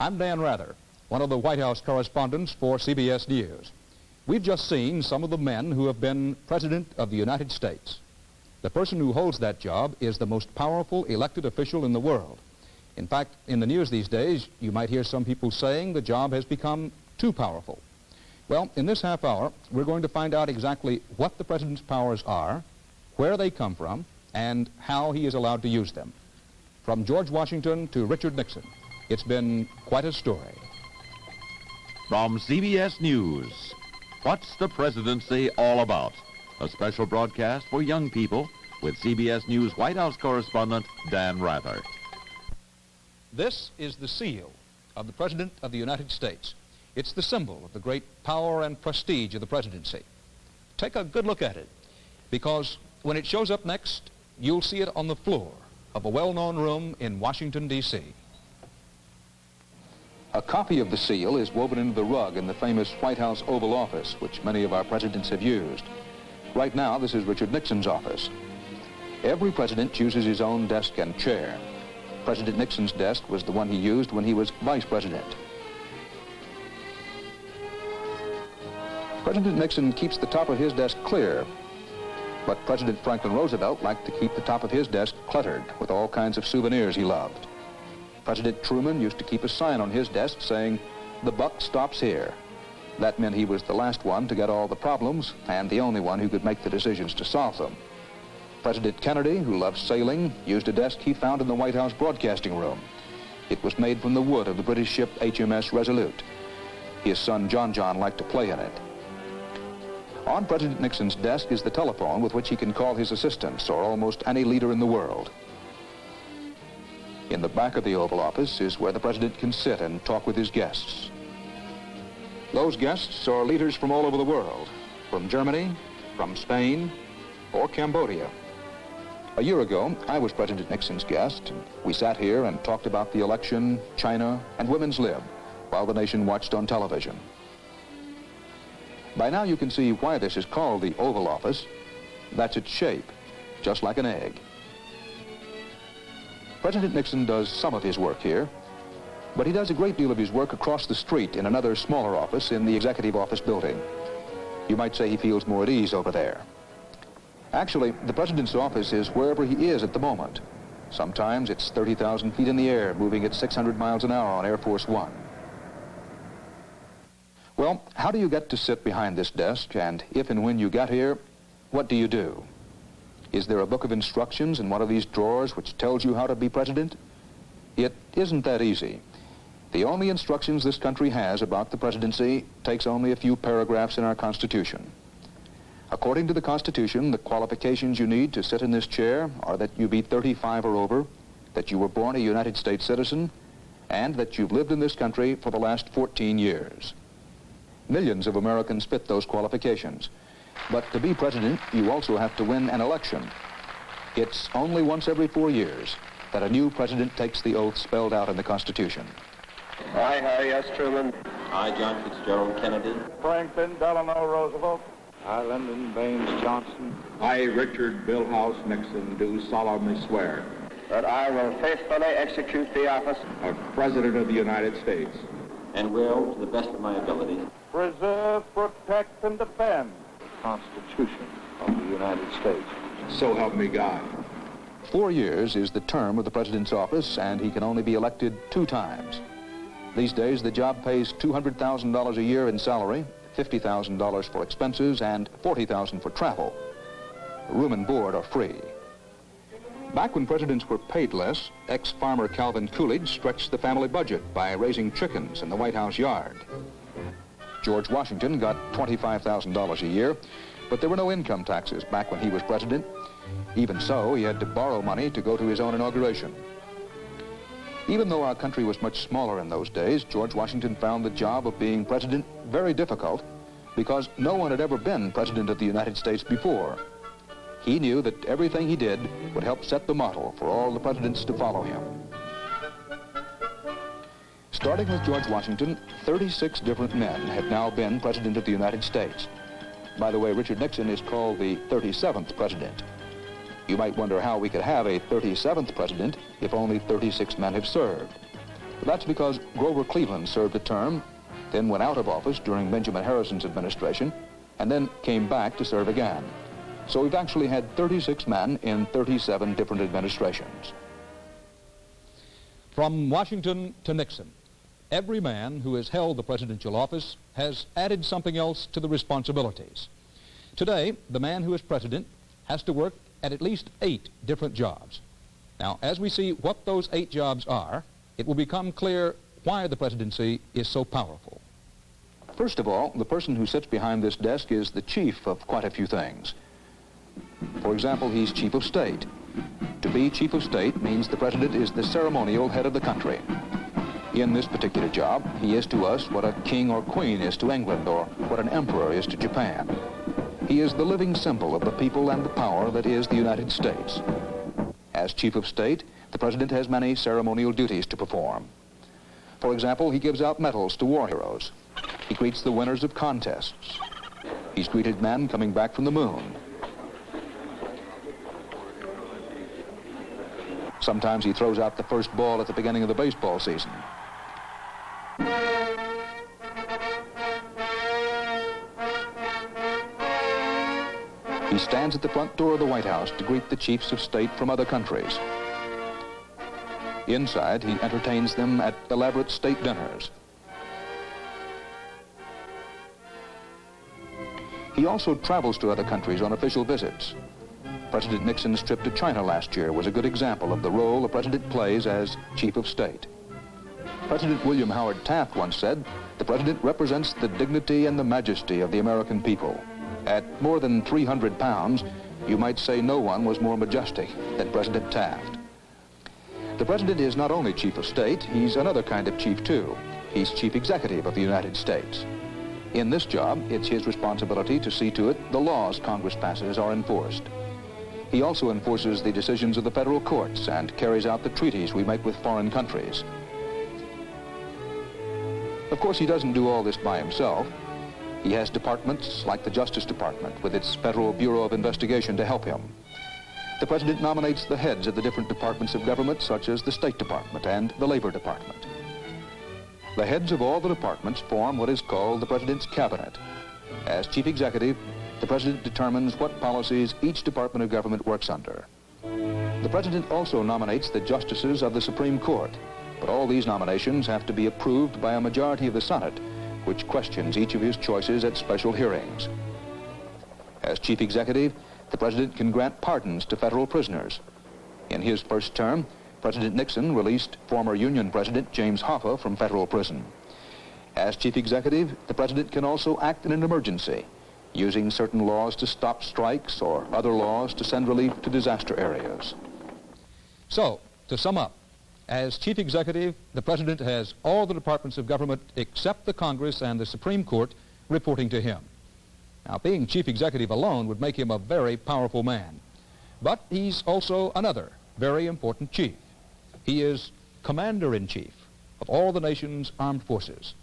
I'm Dan Rather, one of the White House correspondents for CBS News. We've just seen some of the men who have been President of the United States. The person who holds that job is the most powerful elected official in the world. In fact, in the news these days, you might hear some people saying the job has become too powerful. Well, in this half hour, we're going to find out exactly what the President's powers are, where they come from, and how he is allowed to use them. From George Washington to Richard Nixon, it's been quite a story. From CBS News, What's the Presidency All About? A special broadcast for young people with CBS News White House correspondent Dan Rather. This is the seal of the President of the United States. It's the symbol of the great power and prestige of the presidency. Take a good look at it, because when it shows up next, you'll see it on the floor of a well-known room in Washington, D.C. A copy of the seal is woven into the rug in the famous White House Oval Office, which many of our presidents have used. Right now, this is Richard Nixon's office. Every president chooses his own desk and chair. President Nixon's desk was the one he used when he was vice president. President Nixon keeps the top of his desk clear, but President Franklin Roosevelt liked to keep the top of his desk cluttered with all kinds of souvenirs he loved. President Truman used to keep a sign on his desk saying, "The buck stops here." That meant he was the last one to get all the problems and the only one who could make the decisions to solve them. President Kennedy, who loved sailing, used a desk he found in the White House broadcasting room. It was made from the wood of the British ship HMS Resolute. His son John liked to play in it. On President Nixon's desk is the telephone with which he can call his assistants or almost any leader in the world. In the back of the Oval Office is where the president can sit and talk with his guests. Those guests are leaders from all over the world, from Germany, from Spain, or Cambodia. A year ago, I was President Nixon's guest, and we sat here and talked about the election, China, and women's lib while the nation watched on television. By now you can see why this is called the Oval Office. That's its shape, just like an egg. President Nixon does some of his work here, but he does a great deal of his work across the street in another smaller office in the Executive Office building. You might say he feels more at ease over there. Actually, the President's office is wherever he is at the moment. Sometimes it's 30,000 feet in the air, moving at 600 miles an hour on Air Force One. Well, how do you get to sit behind this desk, and if and when you get here, what do you do? Is there a book of instructions in one of these drawers which tells you how to be president? It isn't that easy. The only instructions this country has about the presidency takes only a few paragraphs in our Constitution. According to the Constitution, the qualifications you need to sit in this chair are that you be 35 or over, that you were born a United States citizen, and that you've lived in this country for the last 14 years. Millions of Americans fit those qualifications. But to be president, you also have to win an election. It's only once every 4 years that a new president takes the oath spelled out in the Constitution. I, Harry S. Truman. I, John Fitzgerald Kennedy. Franklin Delano Roosevelt. I, Lyndon Baines Johnson. I, Richard Bilhouse Nixon, do solemnly swear that I will faithfully execute the office of President of the United States. And will, to the best of my ability, preserve, protect, and defend the Constitution of the United States. So help me God. 4 years is the term of the president's office, and he can only be elected 2 times. These days, the job pays $200,000 a year in salary, $50,000 for expenses, and $40,000 for travel. Room and board are free. Back when presidents were paid less, ex-farmer Calvin Coolidge stretched the family budget by raising chickens in the White House yard. George Washington got $25,000 a year, but there were no income taxes back when he was president. Even so, he had to borrow money to go to his own inauguration. Even though our country was much smaller in those days, George Washington found the job of being president very difficult because no one had ever been president of the United States before. He knew that everything he did would help set the model for all the presidents to follow him. Starting with George Washington, 36 different men have now been president of the United States. By the way, Richard Nixon is called the 37th president. You might wonder how we could have a 37th president if only 36 men have served. That's because Grover Cleveland served a term, then went out of office during Benjamin Harrison's administration, and then came back to serve again. So we've actually had 36 men in 37 different administrations. From Washington to Nixon, every man who has held the presidential office has added something else to the responsibilities. Today, the man who is president has to work at least 8 different jobs. Now, as we see what those 8 jobs are, it will become clear why the presidency is so powerful. First of all, the person who sits behind this desk is the chief of quite a few things. For example, he's chief of state. To be chief of state means the president is the ceremonial head of the country. In this particular job, he is to us what a king or queen is to England, or what an emperor is to Japan. He is the living symbol of the people and the power that is the United States. As chief of state, the president has many ceremonial duties to perform. For example, he gives out medals to war heroes. He greets the winners of contests. He's greeted men coming back from the moon. Sometimes he throws out the first ball at the beginning of the baseball season. He stands at the front door of the White House to greet the chiefs of state from other countries. Inside, he entertains them at elaborate state dinners. He also travels to other countries on official visits. President Nixon's trip to China last year was a good example of the role the president plays as chief of state. President William Howard Taft once said, "The president represents the dignity and the majesty of the American people." At more than 300 pounds, you might say no one was more majestic than President Taft. The president is not only chief of state, he's another kind of chief too. He's chief executive of the United States. In this job, it's his responsibility to see to it the laws Congress passes are enforced. He also enforces the decisions of the federal courts and carries out the treaties we make with foreign countries. Of course, he doesn't do all this by himself. He has departments like the Justice Department with its Federal Bureau of Investigation to help him. The president nominates the heads of the different departments of government, such as the State Department and the Labor Department. The heads of all the departments form what is called the President's Cabinet. As chief executive, the president determines what policies each department of government works under. The president also nominates the justices of the Supreme Court, but all these nominations have to be approved by a majority of the Senate, which questions each of his choices at special hearings. As chief executive, the president can grant pardons to federal prisoners. In his first term, President Nixon released former Union President James Hoffa from federal prison. As chief executive, the president can also act in an emergency, using certain laws to stop strikes or other laws to send relief to disaster areas. So, to sum up, as chief executive, the president has all the departments of government except the Congress and the Supreme Court reporting to him. Now, being chief executive alone would make him a very powerful man. But he's also another very important chief. He is commander-in-chief of all the nation's armed forces.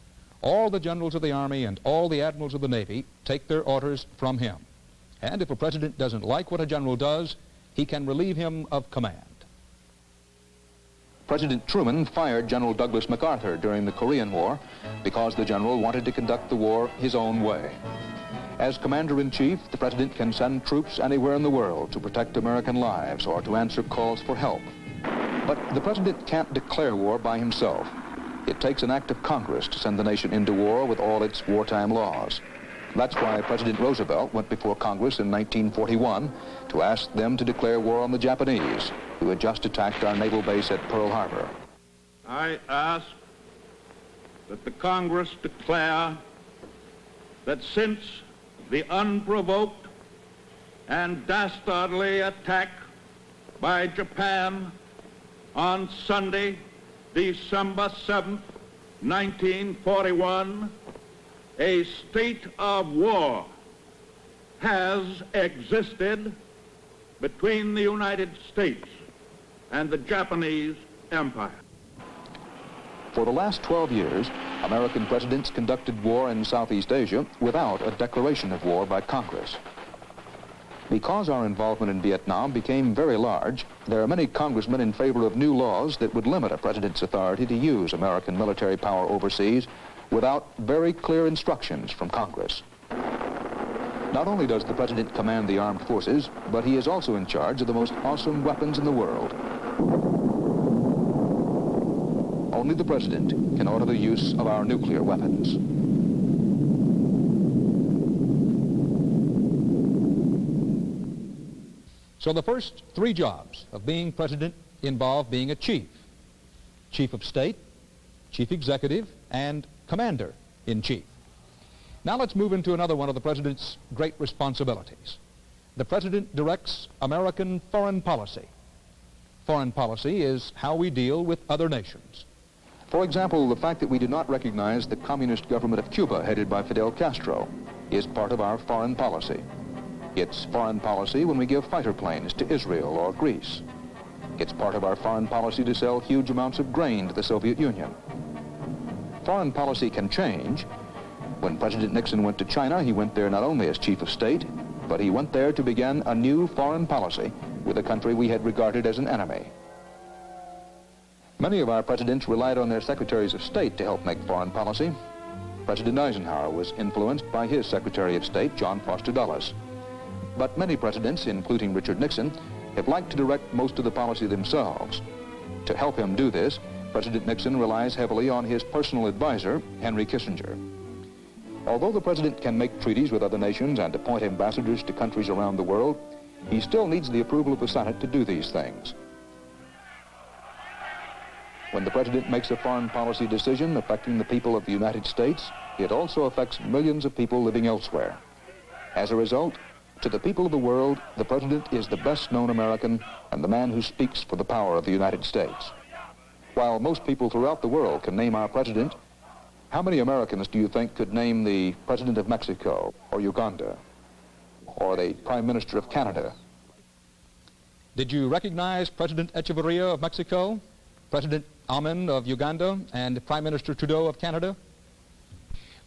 All the generals of the Army and all the admirals of the Navy take their orders from him. And if a president doesn't like what a general does, he can relieve him of command. President Truman fired General Douglas MacArthur during the Korean War because the general wanted to conduct the war his own way. As commander-in-chief, the president can send troops anywhere in the world to protect American lives or to answer calls for help. But the president can't declare war by himself. It takes an act of Congress to send the nation into war with all its wartime laws. That's why President Roosevelt went before Congress in 1941 to ask them to declare war on the Japanese, who had just attacked our naval base at Pearl Harbor. I ask that the Congress declare that since the unprovoked and dastardly attack by Japan on Sunday, December 7th, 1941, a state of war has existed between the United States and the Japanese Empire. For the last 12 years, American presidents conducted war in Southeast Asia without a declaration of war by Congress. Because our involvement in Vietnam became very large, there are many congressmen in favor of new laws that would limit a president's authority to use American military power overseas without very clear instructions from Congress. Not only does the president command the armed forces, but he is also in charge of the most awesome weapons in the world. Only the president can order the use of our nuclear weapons. So the first three jobs of being president involve being a chief. Chief of state, chief executive, and commander-in-chief. Now let's move into another one of the president's great responsibilities. The president directs American foreign policy. Foreign policy is how we deal with other nations. For example, the fact that we do not recognize the communist government of Cuba headed by Fidel Castro is part of our foreign policy. It's foreign policy when we give fighter planes to Israel or Greece. It's part of our foreign policy to sell huge amounts of grain to the Soviet Union. Foreign policy can change. When President Nixon went to China, he went there not only as chief of state, but he went there to begin a new foreign policy with a country we had regarded as an enemy. Many of our presidents relied on their secretaries of state to help make foreign policy. President Eisenhower was influenced by his Secretary of State, John Foster Dulles. But many presidents, including Richard Nixon, have liked to direct most of the policy themselves. To help him do this, President Nixon relies heavily on his personal advisor, Henry Kissinger. Although the president can make treaties with other nations and appoint ambassadors to countries around the world, he still needs the approval of the Senate to do these things. When the president makes a foreign policy decision affecting the people of the United States, it also affects millions of people living elsewhere. As a result, to the people of the world, the president is the best-known American and the man who speaks for the power of the United States. While most people throughout the world can name our president, how many Americans do you think could name the president of Mexico or Uganda or the Prime Minister of Canada? Did you recognize President Echeverria of Mexico, President Amin of Uganda, and Prime Minister Trudeau of Canada?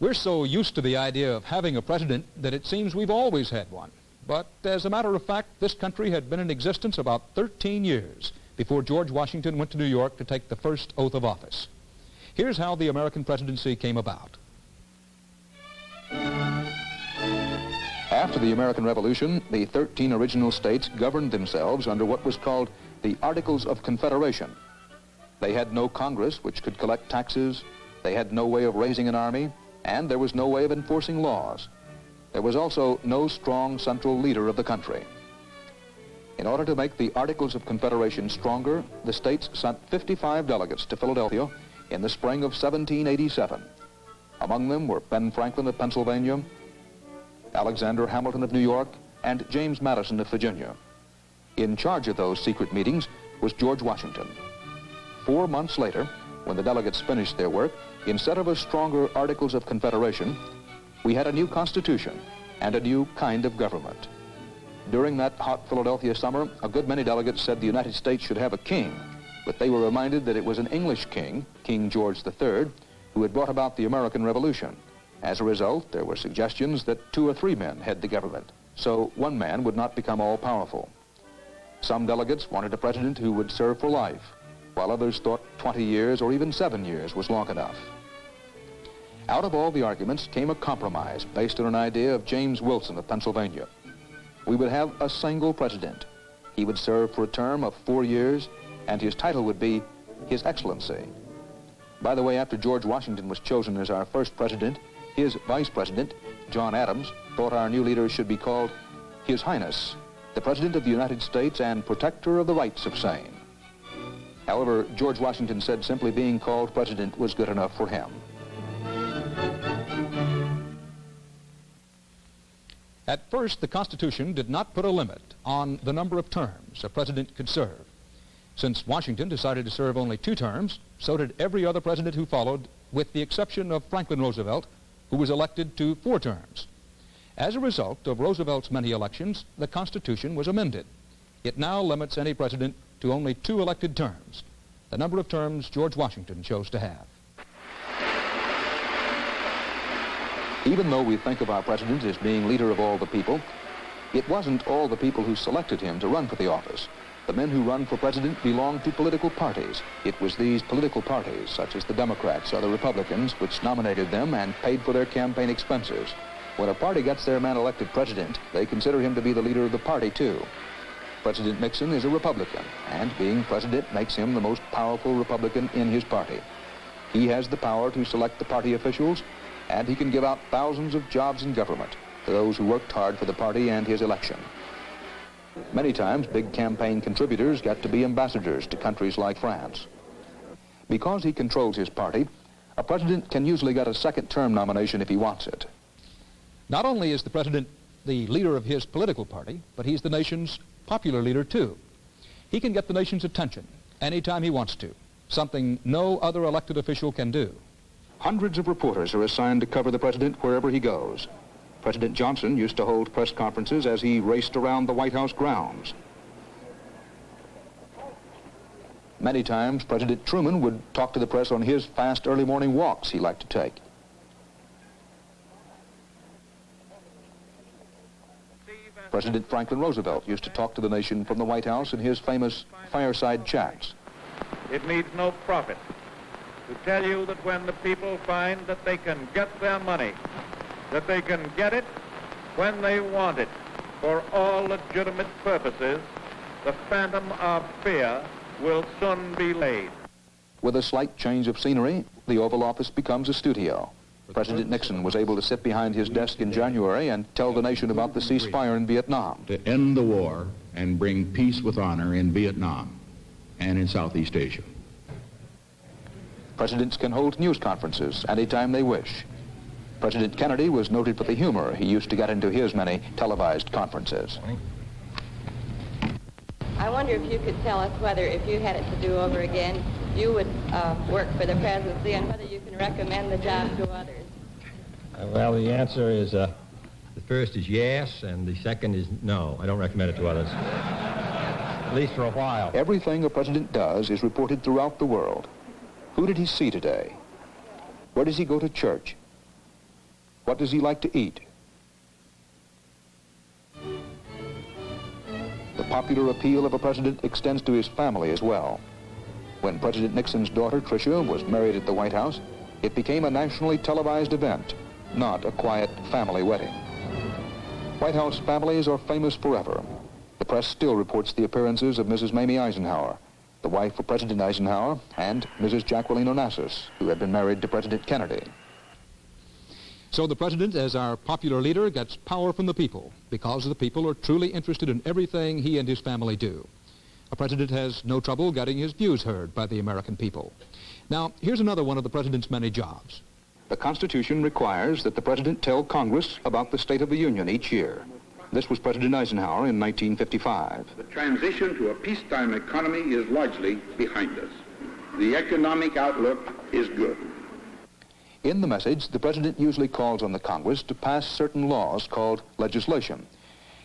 We're so used to the idea of having a president that it seems we've always had one. But as a matter of fact, this country had been in existence about 13 years before George Washington went to New York to take the first oath of office. Here's how the American presidency came about. After the American Revolution, the 13 original states governed themselves under what was called the Articles of Confederation. They had no Congress which could collect taxes, they had no way of raising an army, and there was no way of enforcing laws. There was also no strong central leader of the country. In order to make the Articles of Confederation stronger, the states sent 55 delegates to Philadelphia in the spring of 1787. Among them were Ben Franklin of Pennsylvania, Alexander Hamilton of New York, and James Madison of Virginia. In charge of those secret meetings was George Washington. 4 months later, when the delegates finished their work, instead of a stronger Articles of Confederation, we had a new Constitution and a new kind of government. During that hot Philadelphia summer, a good many delegates said the United States should have a king, but they were reminded that it was an English king, King George III, who had brought about the American Revolution. As a result, there were suggestions that 2 or 3 men head the government, so one man would not become all-powerful. Some delegates wanted a president who would serve for life, while others thought 20 years or even 7 years was long enough. Out of all the arguments came a compromise based on an idea of James Wilson of Pennsylvania. We would have a single president. He would serve for a term of 4 years, and his title would be His Excellency. By the way, after George Washington was chosen as our first president, his vice president, John Adams, thought our new leader should be called His Highness, the President of the United States and Protector of the Rights of Same. However, George Washington said simply being called president was good enough for him. At first, the Constitution did not put a limit on the number of terms a president could serve. Since Washington decided to serve only 2 terms, so did every other president who followed, with the exception of Franklin Roosevelt, who was elected to 4 terms. As a result of Roosevelt's many elections, the Constitution was amended. It now limits any president to only 2 elected terms, the number of terms George Washington chose to have. Even though we think of our president as being leader of all the people, It wasn't all the people who selected him to run for the office. The men who run for president belonged to political parties. It was these political parties, such as the Democrats or the Republicans, which nominated them and paid for their campaign expenses. When a party gets their man elected president, they consider him to be the leader of the party, too. President Nixon is a Republican, and being president makes him the most powerful Republican in his party. He has the power to select the party officials, and he can give out thousands of jobs in government to those who worked hard for the party and his election. Many times, big campaign contributors get to be ambassadors to countries like France. Because he controls his party, a president can usually get a second-term nomination if he wants it. Not only is the president the leader of his political party, but he's the nation's popular leader, too. He can get the nation's attention anytime he wants to, something no other elected official can do. Hundreds of reporters are assigned to cover the president wherever he goes. President Johnson used to hold press conferences as he raced around the White House grounds. Many times, President Truman would talk to the press on his fast early morning walks he liked to take. President Franklin Roosevelt used to talk to the nation from the White House in his famous fireside chats. It needs no prophet to tell you that when the people find that they can get their money, that they can get it when they want it for all legitimate purposes, the phantom of fear will soon be laid. With a slight change of scenery, the Oval Office becomes a studio. President Nixon was able to sit behind his desk in January and tell the nation about the ceasefire in Vietnam. To end the war and bring peace with honor in Vietnam and in Southeast Asia. Presidents can hold news conferences anytime they wish. President Kennedy was noted for the humor he used to get into his many televised conferences. I wonder if you could tell us whether, if you had it to do over again, you would work for the presidency, and whether you can recommend the job to others. Well, the answer is, the first is yes, and the second is no. I don't recommend it to others, at least for a while. Everything a president does is reported throughout the world. Who did he see today? Where does he go to church? What does he like to eat? The popular appeal of a president extends to his family as well. When President Nixon's daughter, Tricia, was married at the White House, it became a nationally televised event, not a quiet family wedding. White House families are famous forever. The press still reports the appearances of Mrs. Mamie Eisenhower, the wife of President Eisenhower, and Mrs. Jacqueline Onassis, who had been married to President Kennedy. So the president, as our popular leader, gets power from the people because the people are truly interested in everything he and his family do. A president has no trouble getting his views heard by the American people. Now, here's another one of the president's many jobs. The Constitution requires that the president tell Congress about the State of the Union each year. This was President Eisenhower in 1955. The transition to a peacetime economy is largely behind us. The economic outlook is good. In the message, the president usually calls on the Congress to pass certain laws called legislation.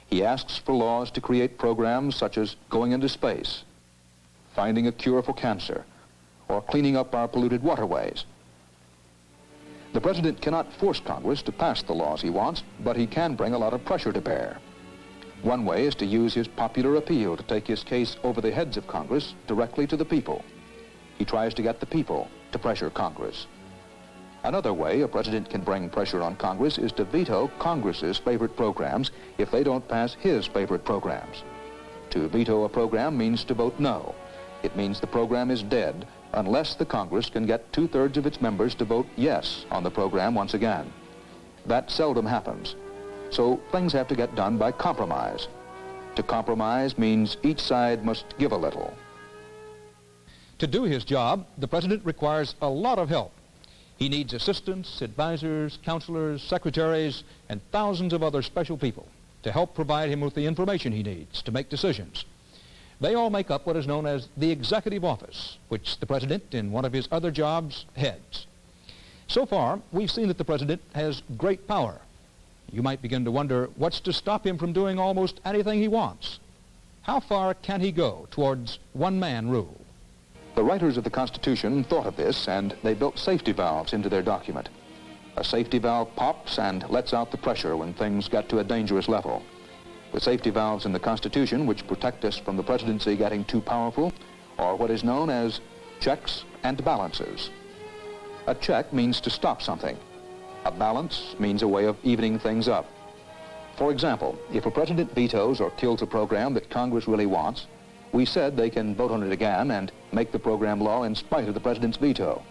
He asks for laws to create programs such as going into space, finding a cure for cancer, or cleaning up our polluted waterways. The president cannot force Congress to pass the laws he wants, but he can bring a lot of pressure to bear. One way is to use his popular appeal to take his case over the heads of Congress directly to the people. He tries to get the people to pressure Congress. Another way a president can bring pressure on Congress is to veto Congress's favorite programs if they don't pass his favorite programs. To veto a program means to vote no. It means the program is dead unless the Congress can get 2/3 of its members to vote yes on the program once again. That seldom happens. So things have to get done by compromise. To compromise means each side must give a little. To do his job, the president requires a lot of help. He needs assistants, advisors, counselors, secretaries, and thousands of other special people to help provide him with the information he needs to make decisions. They all make up what is known as the executive office, which the president, in one of his other jobs, heads. So far, we've seen that the president has great power. You might begin to wonder what's to stop him from doing almost anything he wants. How far can he go towards one-man rule? The writers of the Constitution thought of this, and they built safety valves into their document. A safety valve pops and lets out the pressure when things get to a dangerous level. with safety valves in the Constitution which protect us from the presidency getting too powerful, or what is known as checks and balances. A check means to stop something. A balance means a way of evening things up. For example, if a president vetoes or kills a program that Congress really wants, we said they can vote on it again and make the program law in spite of the president's veto.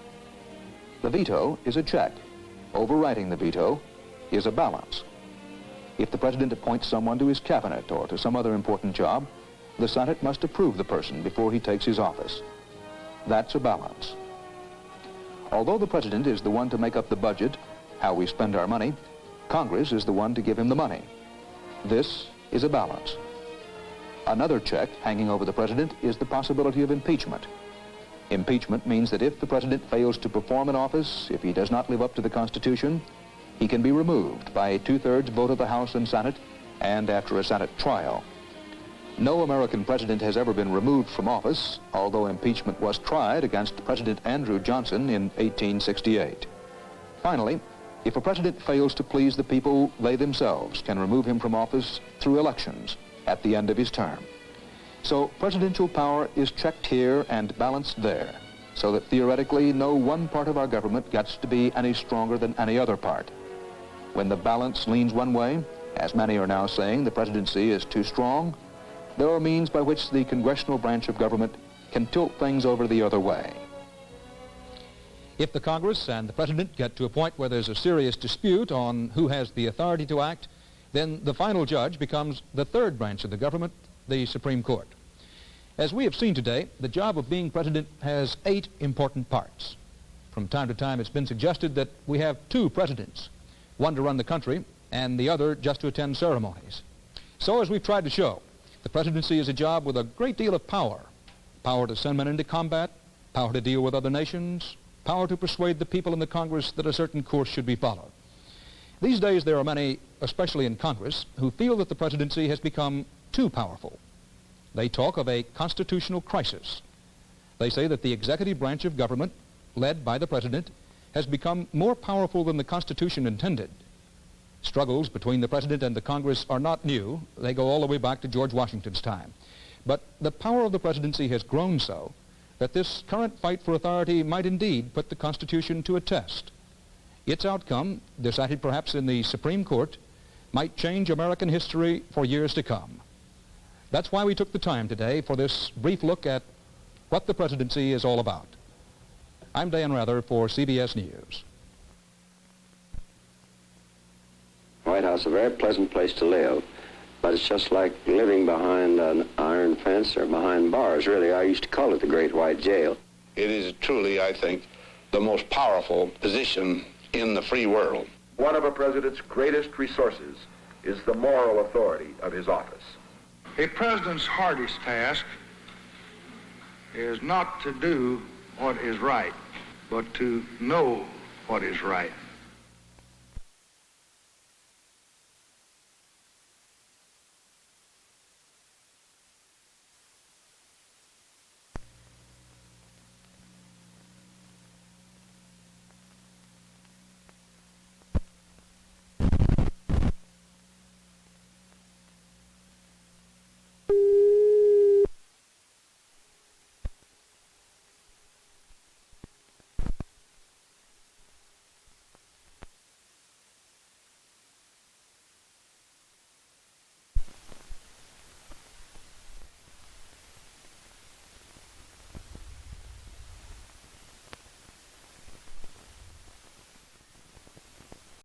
The veto is a check. Overriding the veto is a balance. If the president appoints someone to his cabinet or to some other important job, the Senate must approve the person before he takes his office. That's a balance. Although the president is the one to make up the budget, how we spend our money, Congress is the one to give him the money. This is a balance. Another check hanging over the president is the possibility of impeachment. Impeachment means that if the president fails to perform in office, if he does not live up to the Constitution, he can be removed by a 2/3 vote of the House and Senate, and after a Senate trial. No American president has ever been removed from office, although impeachment was tried against President Andrew Johnson in 1868. Finally, if a president fails to please the people, they themselves can remove him from office through elections at the end of his term. So presidential power is checked here and balanced there, so that theoretically no one part of our government gets to be any stronger than any other part. When the balance leans one way, as many are now saying the presidency is too strong, there are means by which the congressional branch of government can tilt things over the other way. If the Congress and the president get to a point where there's a serious dispute on who has the authority to act, then the final judge becomes the third branch of the government, the Supreme Court. As we have seen today, the job of being president has 8 important parts. From time to time, it's been suggested that we have 2 presidents, one to run the country and the other just to attend ceremonies. So, as we've tried to show, the presidency is a job with a great deal of power. Power to send men into combat, power to deal with other nations, power to persuade the people in the Congress that a certain course should be followed. These days there are many, especially in Congress, who feel that the presidency has become too powerful. They talk of a constitutional crisis. They say that the executive branch of government, led by the president, has become more powerful than the Constitution intended. Struggles between the president and the Congress are not new. They go all the way back to George Washington's time. But the power of the presidency has grown so that this current fight for authority might indeed put the Constitution to a test. Its outcome, decided perhaps in the Supreme Court, might change American history for years to come. That's why we took the time today for this brief look at what the presidency is all about. I'm Dan Rather for CBS News. White House is a very pleasant place to live, but it's just like living behind an iron fence or behind bars, really. I used to call it the Great White Jail. It is truly, I think, the most powerful position in the free world. One of a president's greatest resources is the moral authority of his office. A president's hardest task is not to do what is right, but to know what is right.